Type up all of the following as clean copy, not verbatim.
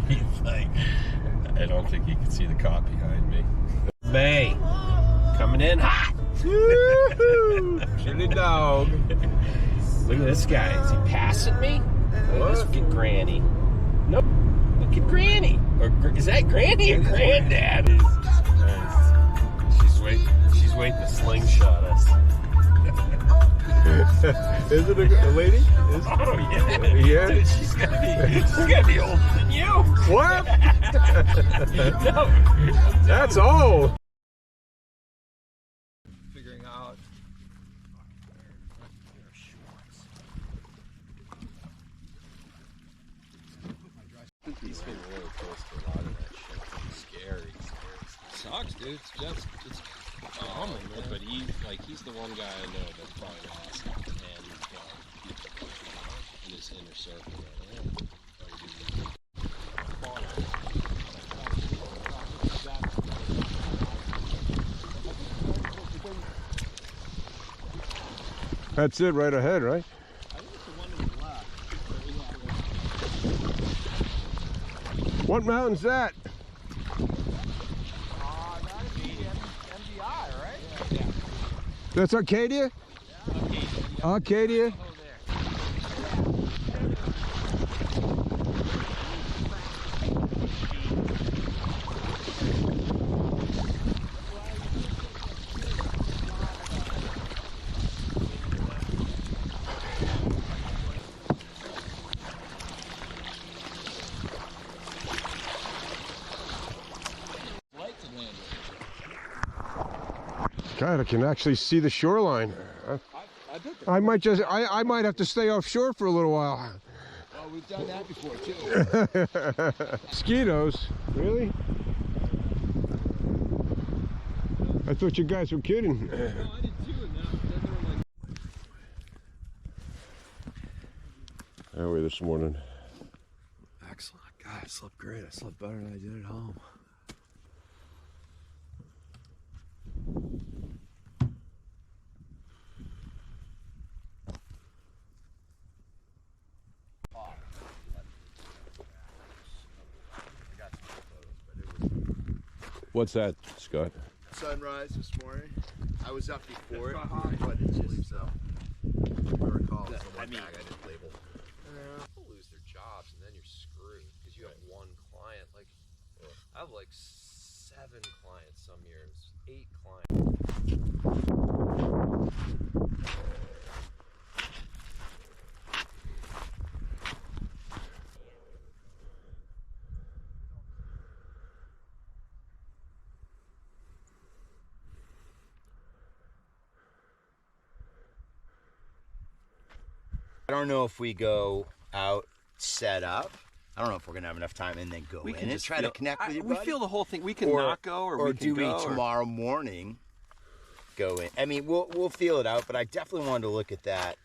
He's like, I don't think he can see the cop behind me. May, coming in hot. Chilly dog. Look at this guy. Is he passing me? Look at this Granny. Nope. Look at Granny. Or is that Granny or Granddad? She's waiting to slingshot us. Is it a lady? Oh yeah. Yeah. Dude, she's gonna be older than you. What? No. That's all. Figuring out. He's been really close to a lot of that shit. It's scary. Sucks, dude. It's common, man. But he's the one guy I know that's probably lost and in this inner circle. That's it right ahead, right? I think it's the one to the left. What mountain's that? That'd be MDI, right? Yeah. That's Arcadia? Yeah. Arcadia? God, I can actually see the shoreline. I might have to stay offshore for a little while. Well, we've done that before too. Mosquitoes? Really? I thought you guys were kidding. No, I did too, and then they were like... How are we this morning? Excellent. God, I slept great. I slept better than I did at home. What's that, Scott? Sunrise this morning. I was up before it, but it just, if I recall, I didn't label. People lose their jobs and then you're screwed because you have one client. Like, I have like 7 clients some years, 8 clients. I don't know if we go out, set up. I don't know if we're gonna have enough time and then go in and try to connect with you. We feel the whole thing. We can not go, or we can do go. we tomorrow morning go in? I mean, we'll feel it out, but I definitely wanted to look at that.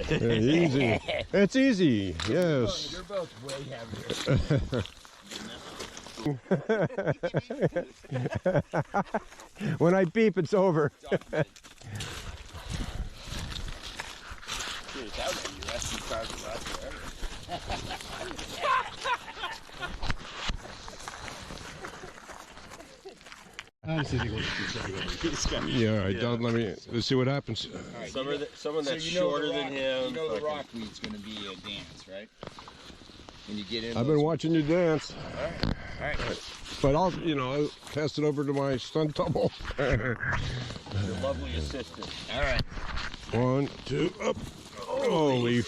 Easy. It's easy. Yes. You're both way heavier. When I beep, it's over. Yeah, all right, Don, let's see what happens. Right, someone that's shorter than him. You know the rockweed's going to be a dance, right? When you get in. I've been watching you dance. All right. But I'll pass it over to my stunt double. Your lovely assistant. All right. 1, 2, up. Holy.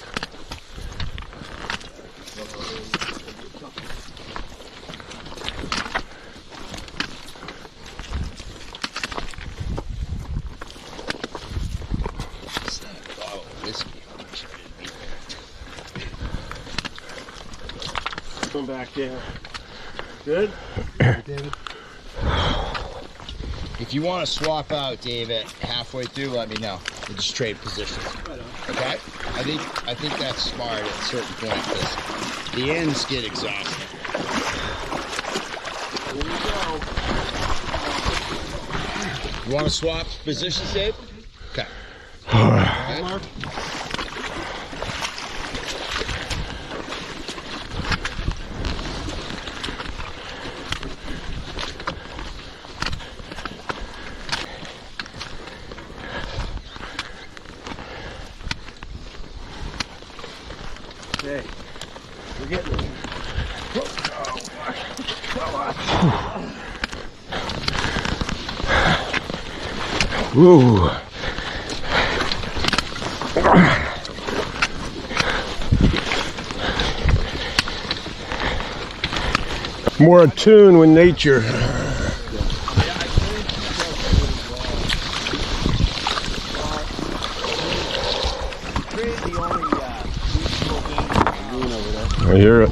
Come back down. Good? David. If you want to swap out, David, halfway through, let me know. We'll just trade positions. Okay? I think that's smart at a certain point because the ends get exhausting. Here we go. You want to swap positions, Dave? Okay. All right. Mark. Okay. We're getting there. Ooh. More attuned with nature. I hear it.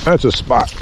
That's a spot.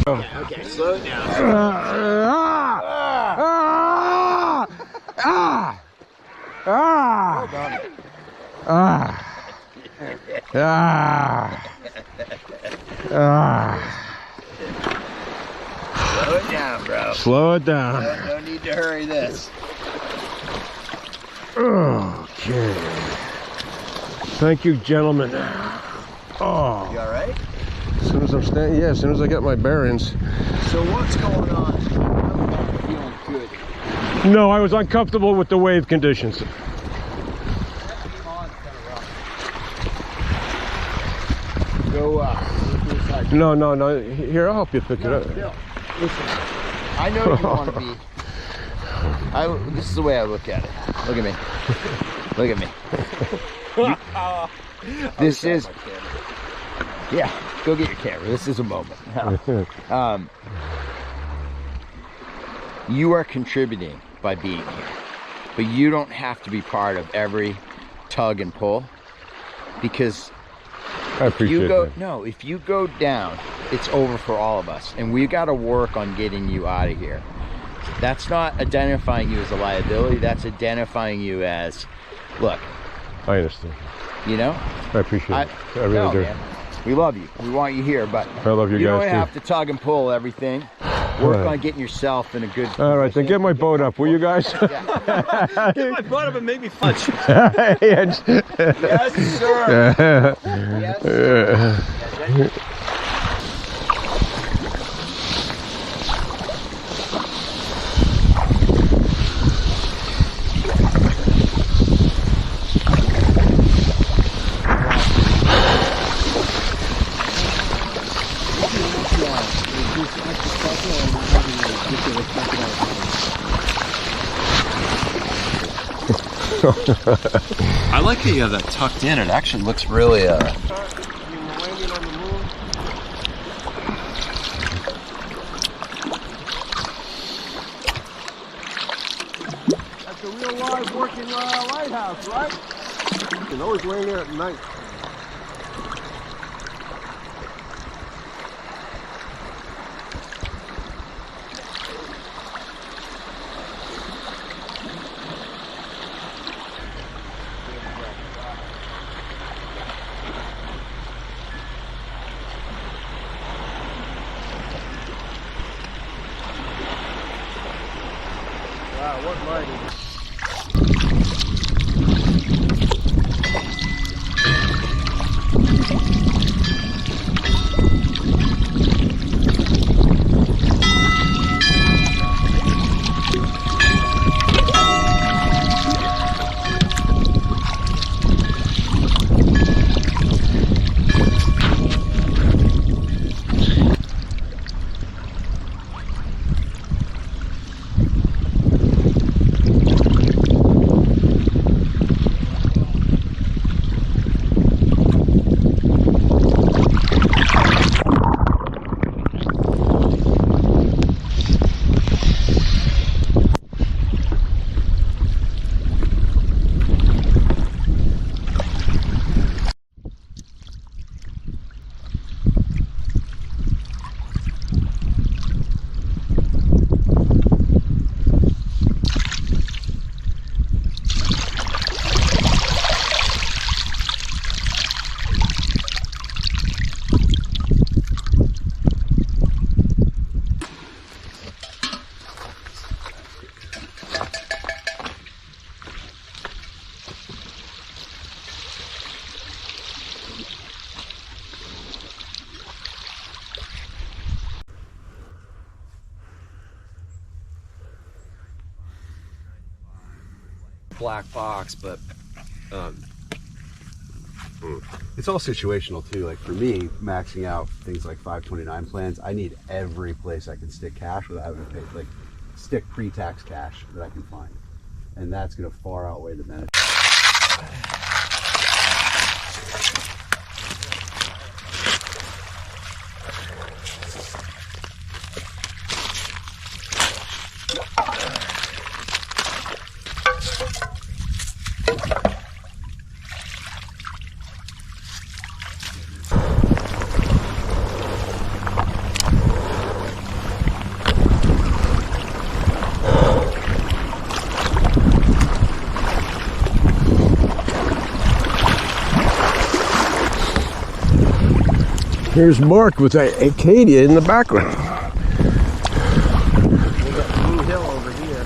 Okay, slow it down. Slow it down, bro. Slow it down. No need to hurry this. Okay. Thank you, gentlemen. Oh. You all right? As soon as I'm standing, yeah, as soon as I get my bearings. So what's going on? I'm not feeling good. No, I was uncomfortable with the wave conditions. Go No. Here, I'll help you pick it up. Bill, listen, I know you want to be. This is the way I look at it. Look at me. Look at me. This is. Yeah, go get your camera. This is a moment. You are contributing by being here, but you don't have to be part of every tug and pull, because I appreciate that. No, if you go down, it's over for all of us, and we got to work on getting you out of here. That's not identifying you as a liability. That's identifying you as, look. I understand. You know? I appreciate it. I really do. Man. We love you. We want you here, but I love you guys don't too. have to tug and pull everything. Work on getting yourself in a good position. All right, then get my boat up, will you guys? Get my butt up and make me punch. Yes, sir. Yes, sir. I like how you have that tucked in. It actually looks really That's a real live working lighthouse, right? You can always land there at night. black box, but it's all situational too. Like for me, maxing out things like 529 plans, I need every place I can stick cash without having to pay, like stick pre-tax cash that I can find, and that's going to far outweigh the benefit. Here's Mark with Acadia in the background. We got Blue Hill over here.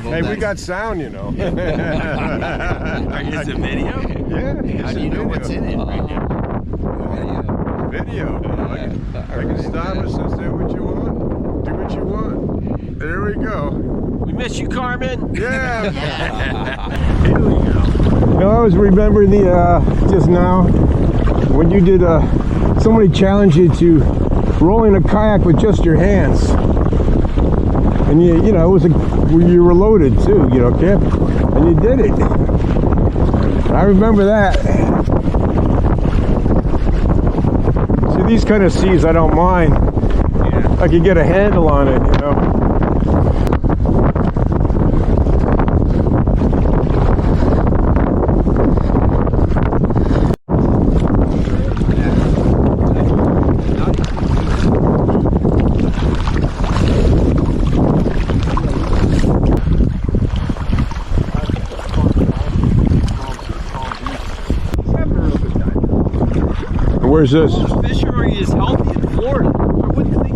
Hey, we got sound, you know. is it video? Yeah. How do you know what's in it right now? Video. I can stop us and say what you want. Do what you want. There we go. We miss you, Carmen. Yeah. Here we go. You know, I was remembering just now when you did somebody challenged you to roll in a kayak with just your hands, and you know it was you were loaded too, you know, camping, and you did it. I remember that. See, these kind of seas I don't mind. Yeah. I can get a handle on it, you know. Where's this? Those fish are already as healthy in Florida. I wouldn't think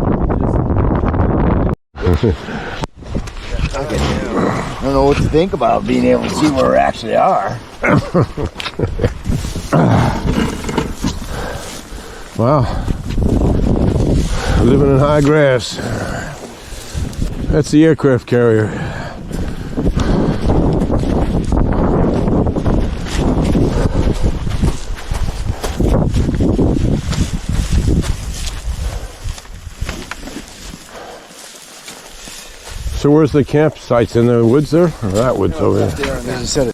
I don't know what to think about being able to see where we actually are. Wow. Living in high grass. That's the aircraft carrier. So where's the campsites? In the woods there? Or that woods over there? There's a set of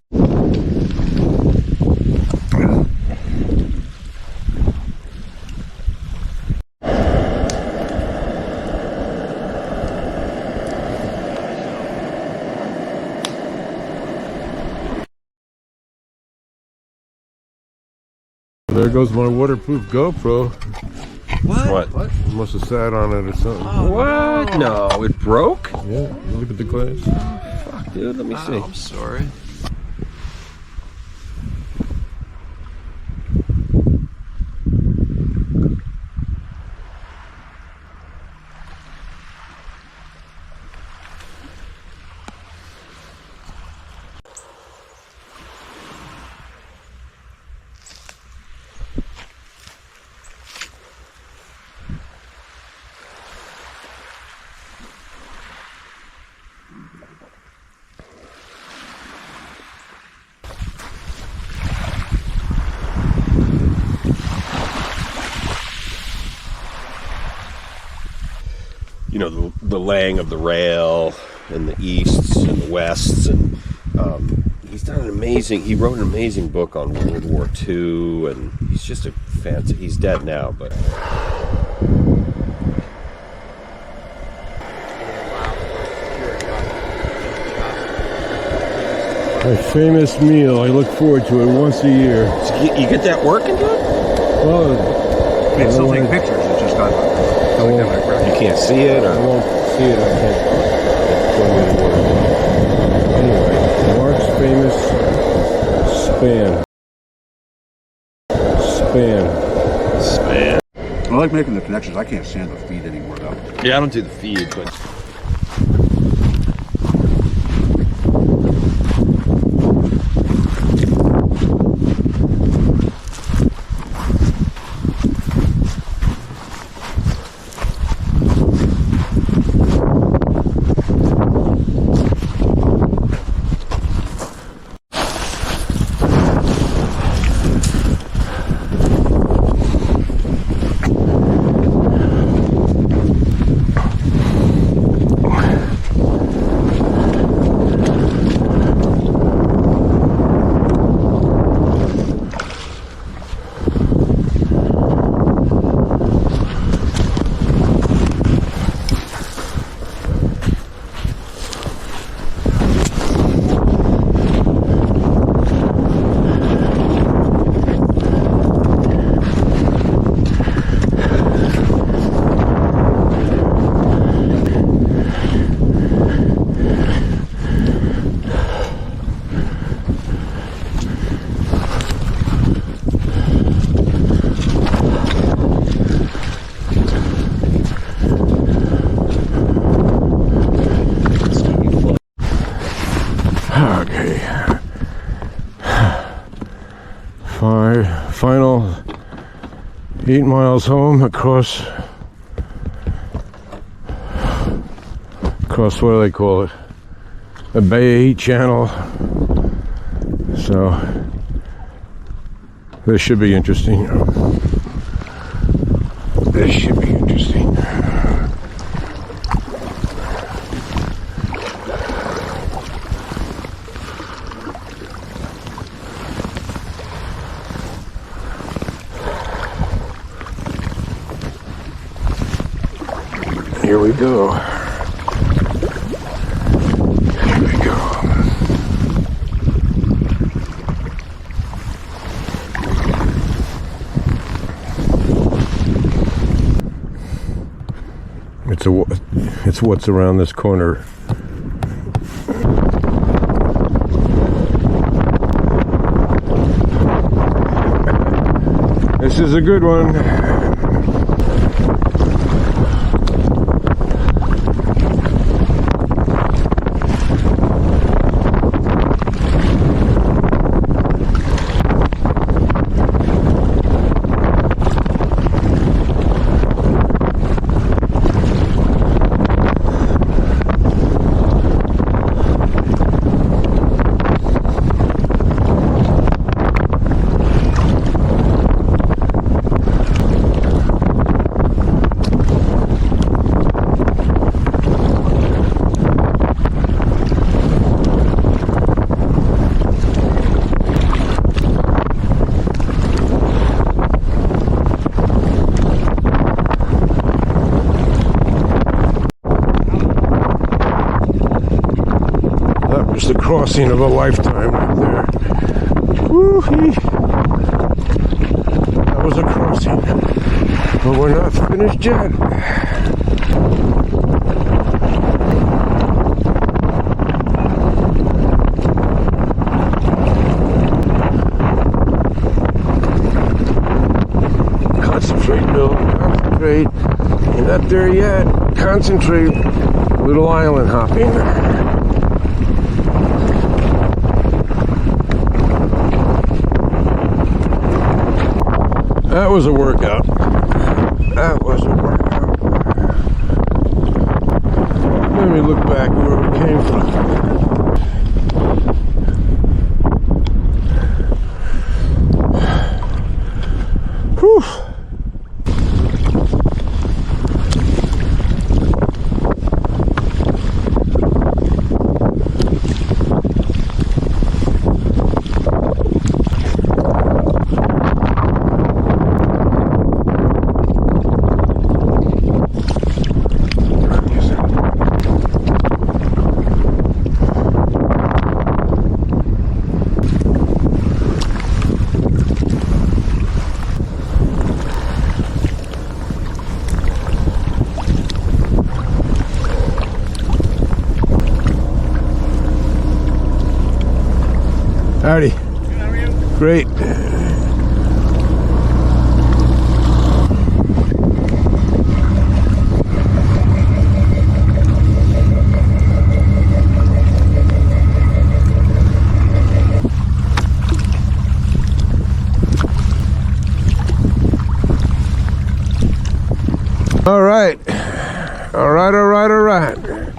There goes my waterproof GoPro. What? Must have sat on it or something. What? No, it broke? Yeah, look at the glass. Fuck, dude, let me see. I'm sorry. You know, the laying of the rail and the easts and the wests, and he's done an amazing, he wrote an amazing book on World War II, and he's just a fancy, he's dead now, but My famous meal. I look forward to it once a year. So you get that working, dude? Well, I mean, still take pictures. It's just not. You can't see it, I or won't see it. I can't. Don't really work. Anyway, Mark's famous span. man. I like making the connections. I can't stand the feed anymore, though. Yeah, I don't do the feed, but Okay. Final 8 miles home across what do they call it? A bay channel. So this should be interesting. Here we go. It's what's around this corner. This is a good one. That was the crossing of a lifetime right there. Woo-hee. That was a crossing. But we're not finished yet. Concentrate, Bill. Concentrate. You're not there yet. Concentrate. Little island hopping. That was a workout. That was a workout. Let me look back where we came from. Whew. great. All right. All right, all right, all right.